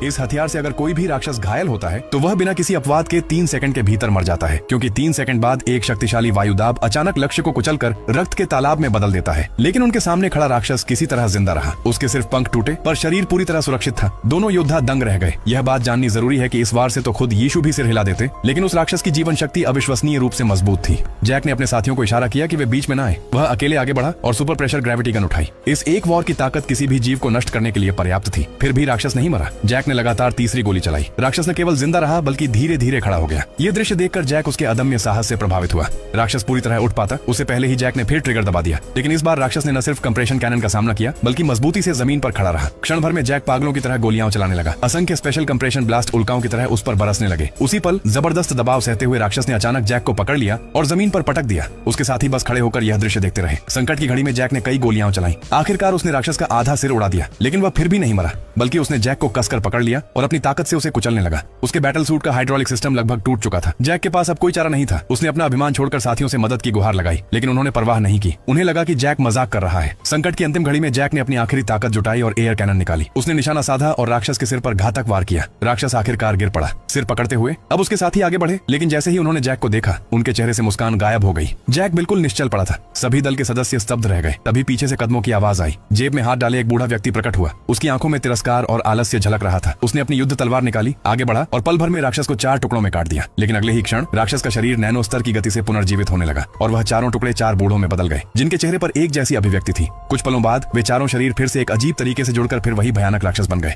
इस हथियार से अगर कोई भी राक्षस घायल होता है तो वह बिना किसी अपवाद के 3 सेकंड के भीतर मर जाता है, क्योंकि 3 सेकंड बाद एक शक्तिशाली वायुदाब अचानक लक्ष्य को कुचलकर रक्त के तालाब में बदल देता है। लेकिन उनके सामने खड़ा राक्षस किसी तरह जिंदा रहा। उसके सिर्फ पंख टूटे पर शरीर पूरी तरह सुरक्षित था। दोनों योद्धा दंग रह गए। यह बात जाननी जरूरी है कि इस वार से तो खुद यीशु भी सिर हिला देते, लेकिन उस राक्षस की जीवन शक्ति अविश्वसनीय रूप से मजबूत थी। जैक ने अपने साथियों को इशारा किया कि वे बीच में न आए। वह अकेले आगे बढ़ा और सुपर प्रेशर ग्रेविटी गन उठाई। इस एक वॉर की ताकत किसी भी जीव को नष्ट करने के लिए पर्याप्त थी। फिर भी राक्षस नहीं मरा। जैक ने लगातार तीसरी गोली चलाई। राक्षस न केवल जिंदा रहा बल्कि धीरे धीरे खड़ा हो गया। ये दृश्य देखकर जैक उसके अदम्य साहस से प्रभावित हुआ। राक्षस पूरी तरह उठ पाता उससे पहले ही जैक ने फिर ट्रिगर दबा दिया, लेकिन इस बार राक्षस ने न सिर्फ कंप्रेशन कैनन का सामना किया बल्कि मजबूती से जमीन पर खड़ा रहा। क्षण भर में जैक पागलों की तरह गोलियां चलाने लगा। असंख्य स्पेशल कंप्रेशन ब्लास्ट उल्काओं की तरह उस पर बरसने लगे। उसी पल जबरदस्त दबाव सहते हुए राक्षस ने अचानक जैक को पकड़ लिया और जमीन पर पटक दिया। उसके साथी बस खड़े होकर यह दृश्य देखते रहे। संकट की घड़ी में जैक ने कई गोलियां चलाई। आखिरकार उसने राक्षस का आधा सिर उड़ा दिया, लेकिन वह फिर भी नहीं मरा, बल्कि उसने जैक को कसकर पकड़ लिया और अपनी ताकत से उसे कुचलने लगा। उसके बैटल सूट का हाइड्रोलिक सिस्टम लगभग टूट चुका था। जैक के पास अब कोई चारा नहीं था। उसने अपना अभिमान छोड़कर साथियों से मदद की गुहार लगाई, लेकिन उन्होंने परवाह नहीं की। उन्हें लगा कि जैक मजाक कर रहा है। संकट की अंतिम घड़ी में जैक ने अपनी आखिरी ताकत जुटाई और एयर कैनन निकाली। उसने निशाना साधा और राक्षस के सिर पर घातक वार किया। राक्षस आखिरकार गिर पड़ा, सिर पकड़ते हुए। अब उसके साथी आगे बढ़े, लेकिन जैसे ही उन्होंने जैक को देखा, उनके चेहरे से मुस्कान गायब हो गई। जैक बिल्कुल निश्चल पड़ा था। सभी दल के सदस्य स्तब्ध रह गए। तभी पीछे से कदमों की आवाज आई। जेब में हाथ डाले एक बूढ़ा व्यक्ति प्रकट हुआ। उसकी आंखों में तिरस्कार और आलस्य झलक रहा था। उसने अपनी युद्ध तलवार निकाली, आगे बढ़ा और पल भर में राक्षस को 4 टुकड़ों में काट दिया। लेकिन अगले ही क्षण राक्षस का शरीर नैनो स्तर की गति से पुनर्जीवित होने लगा और वह चारों टुकड़े 4 बूढ़ों में बदल गए, जिनके चेहरे पर एक जैसी अभिव्यक्ति थी। कुछ पलों बाद वे चारों शरीर फिर से एक अजीब तरीके से जुड़कर फिर वही भयानक राक्षस बन गए।